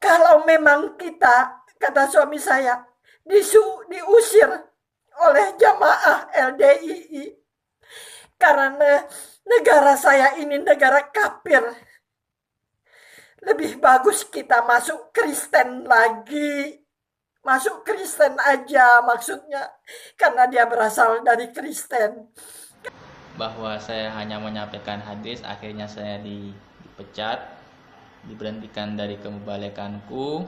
Kalau memang kita, kata suami saya, diusir oleh jamaah LDII karena negara saya ini negara kafir, lebih bagus kita masuk Kristen lagi. Masuk Kristen aja maksudnya, karena dia berasal dari Kristen. Bahwa saya hanya menyampaikan hadis, akhirnya saya dipecat, diberhentikan dari kemubalekanku,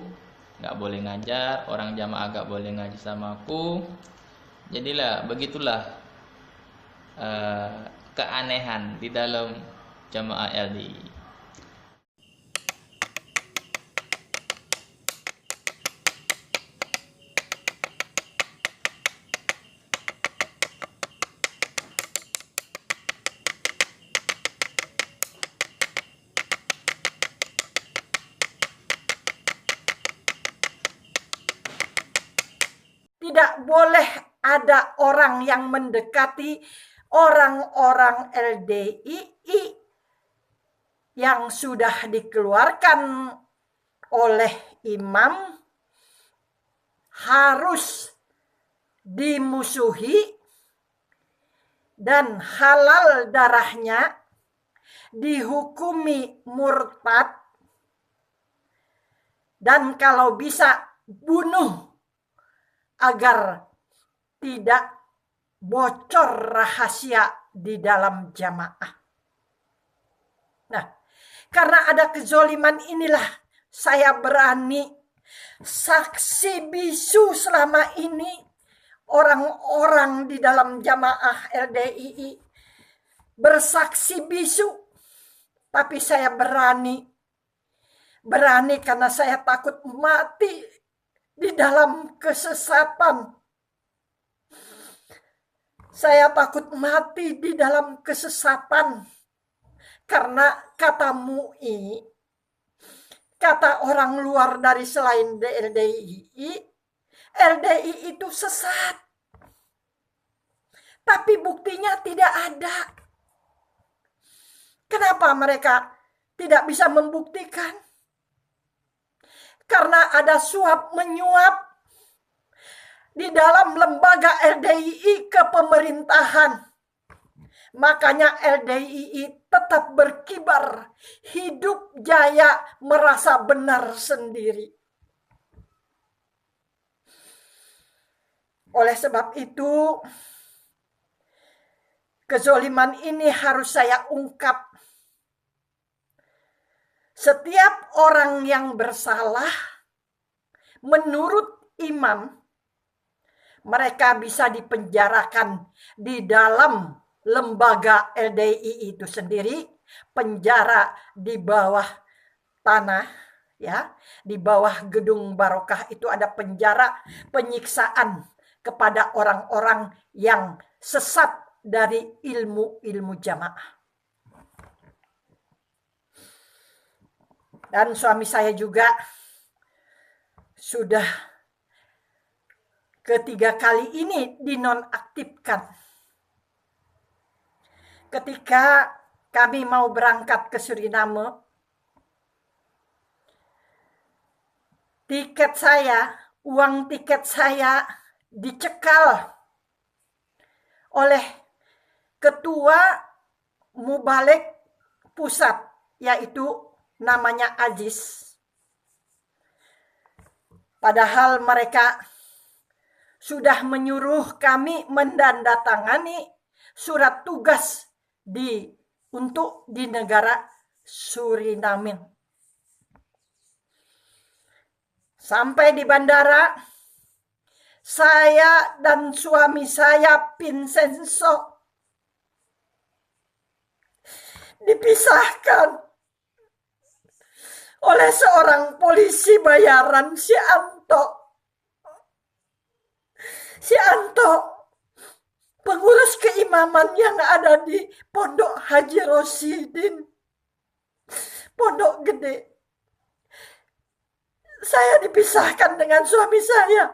nggak boleh ngajar, orang jamaah nggak boleh ngaji sama aku. Jadilah begitulah keanehan di dalam jamaah LDI. Tidak boleh ada orang yang mendekati orang-orang LDII yang sudah dikeluarkan oleh imam, harus dimusuhi dan halal darahnya, dihukumi murtad, dan kalau bisa bunuh agar tidak bocor rahasia di dalam jamaah. Nah, karena ada kezoliman inilah saya berani saksi bisu selama ini orang-orang di dalam jamaah LDII bersaksi bisu, tapi saya berani karena saya takut mati di dalam kesesatan. Saya takut mati di dalam kesesatan karena kata MUI, kata orang luar dari selain LDII, LDII itu sesat. Tapi buktinya tidak ada. Kenapa mereka tidak bisa membuktikan? Karena ada suap menyuap di dalam lembaga LDII kepemerintahan. Makanya LDII tetap berkibar, hidup jaya, merasa benar sendiri. Oleh sebab itu, kezoliman ini harus saya ungkap. Setiap orang yang bersalah, menurut imam, mereka bisa dipenjarakan di dalam lembaga LDII itu sendiri, penjara di bawah tanah, ya, di bawah gedung Barokah itu ada penjara penyiksaan kepada orang-orang yang sesat dari ilmu-ilmu jamaah. Dan suami saya juga sudah ketiga kali ini dinonaktifkan. Ketika kami mau berangkat ke Suriname, uang tiket saya dicekal oleh ketua Mubalek pusat, yaitu namanya Aziz. Padahal mereka sudah menyuruh kami mendandatangani surat tugas untuk di negara Suriname. Sampai di bandara, saya dan suami saya, Vincenzo, dipisahkan oleh seorang polisi bayaran, si Anto, pengurus keimaman yang ada di Pondok Haji Rosidin, Pondok Gede. Saya dipisahkan dengan suami saya.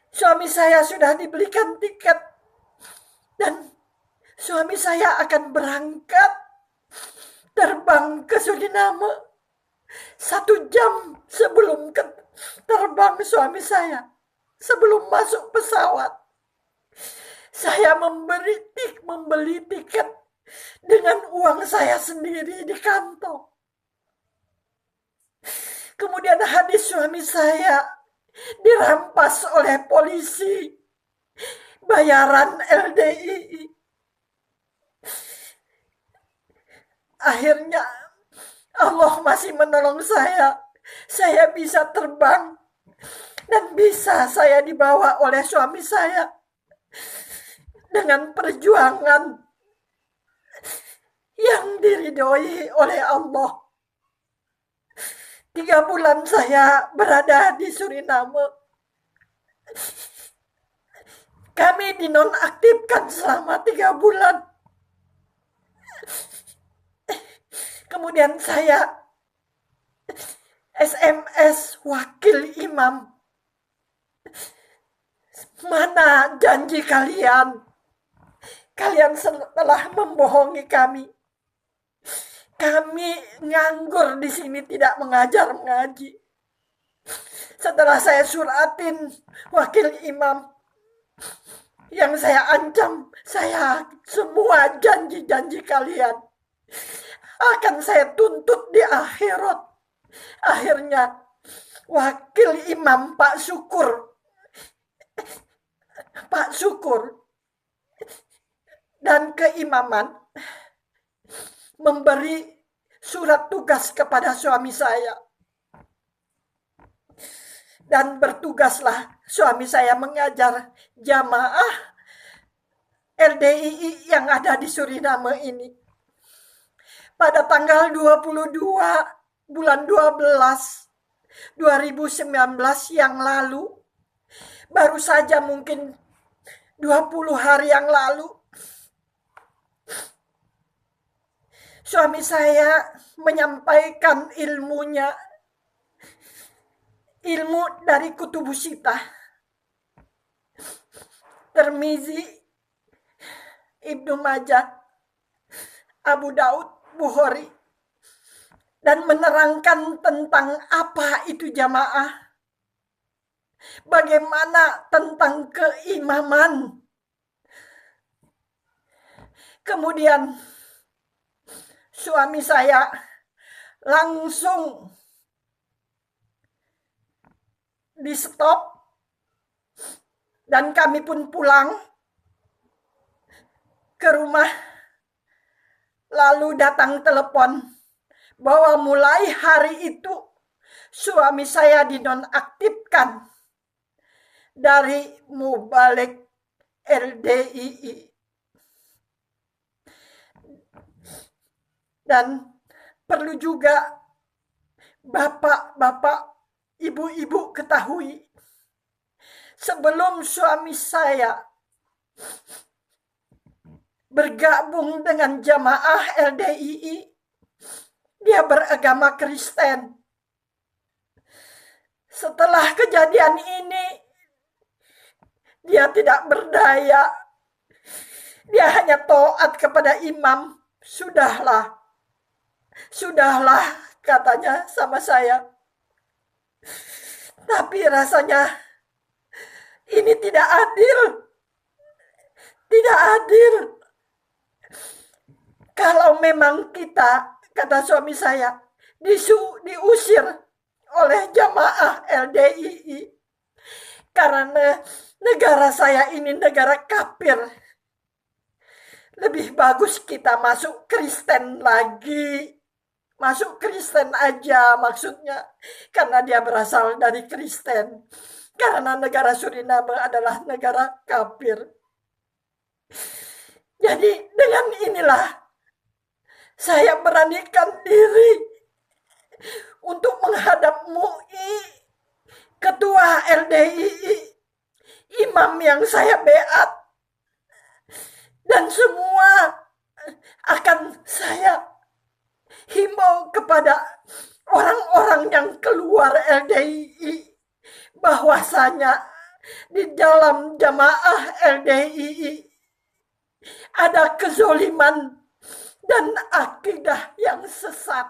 Suami saya sudah dibelikan tiket dan suami saya akan berangkat terbang ke Suriname. 1 jam sebelum terbang suami saya, sebelum masuk pesawat, saya membeli tiket dengan uang saya sendiri di kantong. Kemudian hadis suami saya dirampas oleh polisi bayaran LDII. Akhirnya Allah masih menolong saya. Saya bisa terbang dan bisa saya dibawa oleh suami saya dengan perjuangan yang diridhoi oleh Allah. 3 bulan saya berada di Suriname. Kami dinonaktifkan selama 3 bulan. Kemudian saya SMS wakil imam. Mana janji kalian? Kalian telah membohongi kami. Kami nganggur di sini, tidak mengajar mengaji. Setelah saya suratin wakil imam, yang saya ancam, saya semua janji-janji kalian akan saya tuntut di akhirat. Akhirnya wakil imam Pak Syukur dan keimaman memberi surat tugas kepada suami saya. Dan bertugaslah suami saya mengajar jamaah LDII yang ada di Suriname ini. Pada tanggal 22 bulan 12 2019 yang lalu, baru saja mungkin 20 hari yang lalu, suami saya menyampaikan ilmunya, ilmu dari Kutubus Sittah, Tirmizi, Ibnu Majah, Abu Daud, Bukhari, dan menerangkan tentang apa itu jamaah, bagaimana tentang keimaman. Kemudian suami saya langsung di stop dan kami pun pulang ke rumah. Lalu datang telepon bahwa mulai hari itu suami saya dinonaktifkan dari Mubalik LDII. Dan perlu juga bapak-bapak, ibu-ibu ketahui, sebelum suami saya bergabung dengan jamaah LDII, dia beragama Kristen. Setelah kejadian ini, dia tidak berdaya. Dia hanya taat kepada imam. Sudahlah, katanya sama saya. Tapi rasanya ini tidak adil. Tidak adil. Kalau memang kita, kata suami saya, diusir oleh jamaah LDII karena negara saya ini negara kafir, lebih bagus kita masuk Kristen lagi. Masuk Kristen aja maksudnya, karena dia berasal dari Kristen. Karena negara Suriname adalah negara kafir. Jadi dengan inilah saya beranikan diri untuk menghadap MUI, ketua LDII, imam yang saya beat, dan semua akan saya himbau kepada orang-orang yang keluar LDII bahwasanya di dalam jamaah LDII ada kezoliman dan akidah yang sesat.